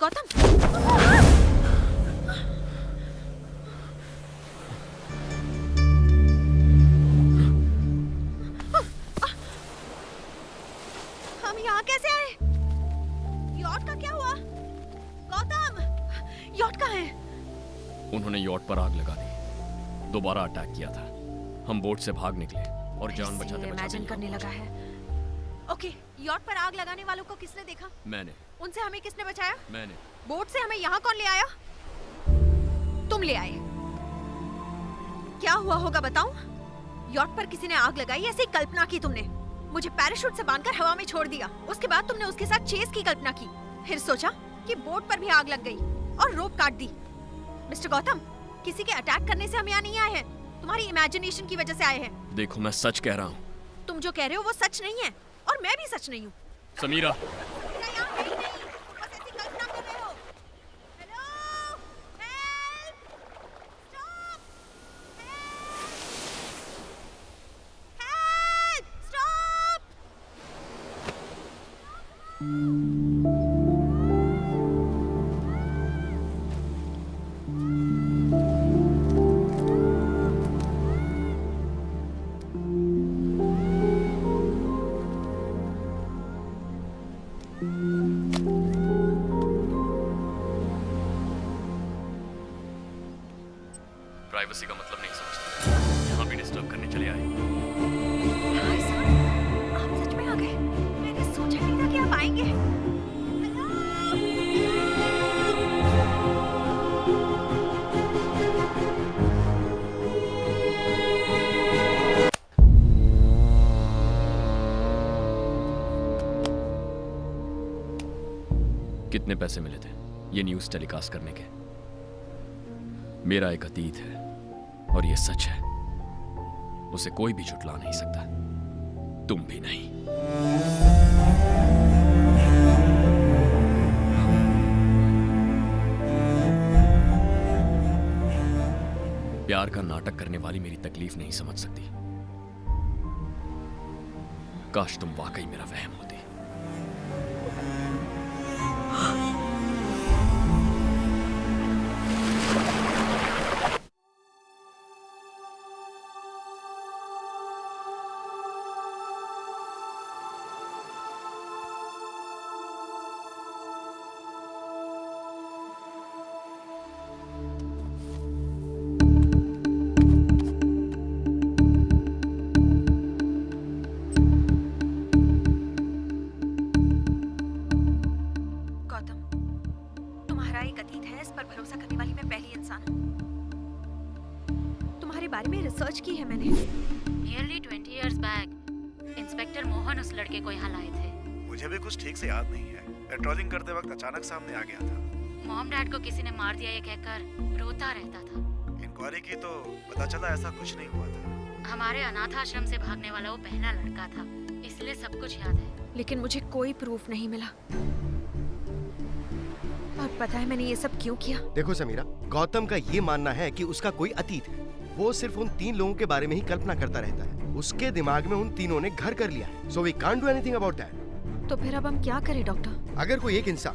गौतम, हम यहाँ कैसे आए? यॉट का क्या हुआ? गौतम, यॉट कहाँ है? उन्होंने यॉट पर आग लगा दी, दोबारा अटैक किया था। हम बोट से भाग निकले और जान बचाते इमेजिन करने लगा है। ओके, यॉट पर आग लगाने वालों को किसने देखा? मैंने। उनसे हमें किसने बचाया? मैंने। बोट से हमें यहाँ कौन ले आया? तुम ले आए। क्या हुआ होगा बताऊं? यॉट पर किसी ने आग लगाई, ऐसी कल्पना की तुमने। मुझे पैराशूट से बांधकर हवा में छोड़ दिया। उसके बाद तुमने उसके साथ चेस की कल्पना की। फिर सोचा कि बोट पर भी आग लग गई और रोप काट दी। मिस्टर गौतम, किसी के अटैक करने से हम यहाँ नहीं आए हैं, तुम्हारी इमेजिनेशन की वजह से आए हैं। देखो, मैं सच कह रहा हूँ। तुम जो कह रहे हो वो सच नहीं है और मैं भी सच नहीं हूँ। समीरा, प्राइवेसी का मतलब नहीं समझते, यहाँ भी डिस्टर्ब करने चले आए। भाई साहब, आप सच में आ गए। मैंने सोचा नहीं था कि आप आएंगे। कितने पैसे मिले थे ये न्यूज़ टेलीकास्ट करने के? मेरा एक अतीत है और ये सच है, उसे कोई भी झुठला नहीं सकता, तुम भी नहीं। प्यार का नाटक करने वाली मेरी तकलीफ नहीं समझ सकती। काश तुम वाकई मेरा वहम होती। बारे में रिसर्च की है मैंने। Nearly 20 years back, inspector Mohan उस लड़के को यहाँ लाए थे। मुझे भी कुछ ठीक से याद नहीं है। पेट्रोलिंग करते वक्त अचानक सामने आ गया था। मॉम डैड को किसी ने मार दिया ये कहकर रोता रहता था। इंक्वायरी की तो पता चला ऐसा कुछ नहीं हुआ था। हमारे अनाथ आश्रम से भागने वाला वो पहला लड़का था, इसलिए सब कुछ याद है। लेकिन मुझे कोई प्रूफ नहीं मिला। और पता है मैंने ये सब क्यों किया? देखो समीरा, गौतम का ये मानना है कि उसका कोई अतीत है। वो सिर्फ उन 3 लोगों के बारे में ही कल्पना करता रहता है। उसके दिमाग में उन तीनों ने घर कर लिया है। So we can't do anything about that. तो फिर अब हम क्या करें डॉक्टर? अगर कोई एक इंसान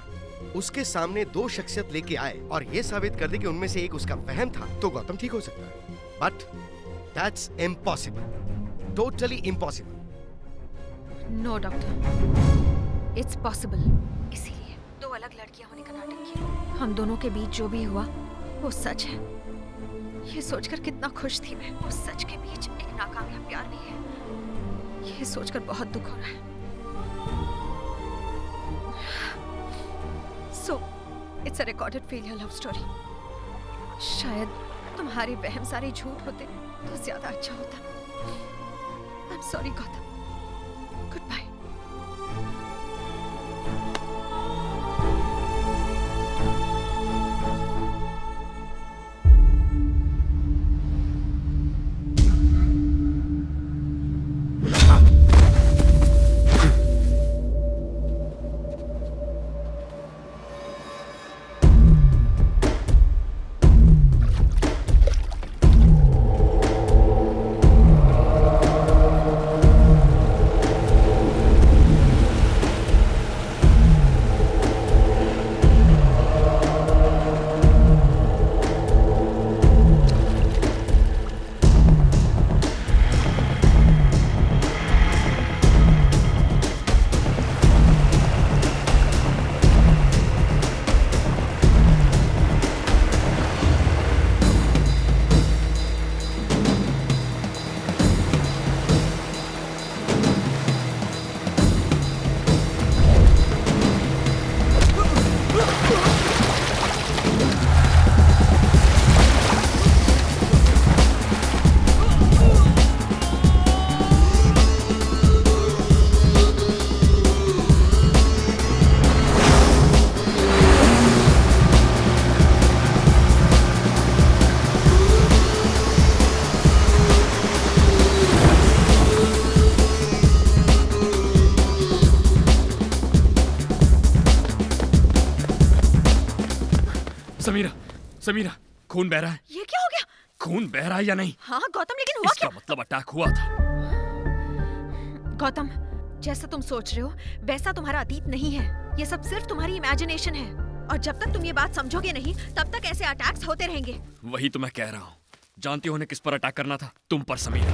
उसके सामने 2 शख्सियत लेके आए और ये साबित कर दे कि उनमें से एक उसका वहम था, तो गौतम ठीक हो सकता है। But that's impossible. Totally impossible. No doctor, it's possible. इसीलिए 2 अलग लड़कियां होने का नाटक किया। हम दोनों के बीच जो भी हुआ वो सच है। ये सोचकर कितना खुश थी मैं। उस सच के बीच एक नाकामयाब प्यार भी है। ये सोचकर बहुत दुख हो रहा है। So, it's a recorded failure love story. शायद तुम्हारे वहम सारे झूठ होते तो ज्यादा अच्छा होता। I'm sorry Gautam. Goodbye. Samira, Samira, खून बह रहा है। ये क्या हो गया? खून बह रहा है या नहीं? हाँ गौतम, लेकिन हुआ इसका क्या? मतलब अटैक हुआ था। गौतम, जैसा तुम सोच रहे हो वैसा तुम्हारा अतीत नहीं है। ये सब सिर्फ तुम्हारी इमेजिनेशन है, और जब तक तुम ये बात समझोगे नहीं तब तक ऐसे अटैक्स होते रहेंगे। वही तो मैं कह रहा हूँ। जानती हो उन्हें किस पर अटैक करना था? तुम पर समीरा।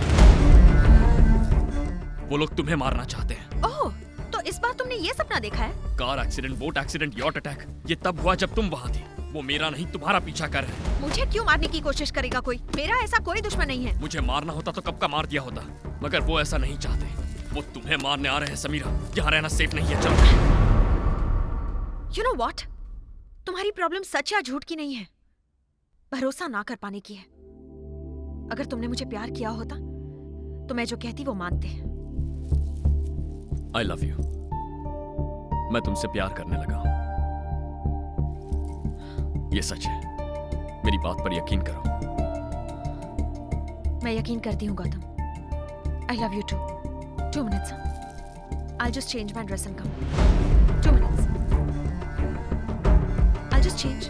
वो लोग तुम्हें मारना चाहते हैं। ओह, तो इस बार तुमने ये सपना देखा है? Car accident, boat accident, yacht attack, ये तब हुआ जब तुम वहाँ थी। वो मेरा नहीं तुम्हारा पीछा कर रहे हैं। मुझे क्यों मारने की कोशिश करेगा कोई? मेरा ऐसा कोई दुश्मन नहीं है। मुझे मारना होता तो कब का मार दिया होता, मगर वो ऐसा नहीं चाहते। वो तुम्हें मारने आ रहे हैं समीरा। यहाँ रहना सेफ नहीं है, चलो। You know what? तुम्हारी प्रॉब्लम सच या झूठ की नहीं है, भरोसा ना कर पाने की है। अगर तुमने मुझे प्यार किया होता तो मैं जो कहती वो मानते। I love you। मैं तुमसे प्यार करने लगा हूं। ये सच है, मेरी बात पर यकीन करो। मैं यकीन करती हूँ Gautam. I love you too। 2 minutes। I'll just change my dress and come। 2 minutes। I'll just change।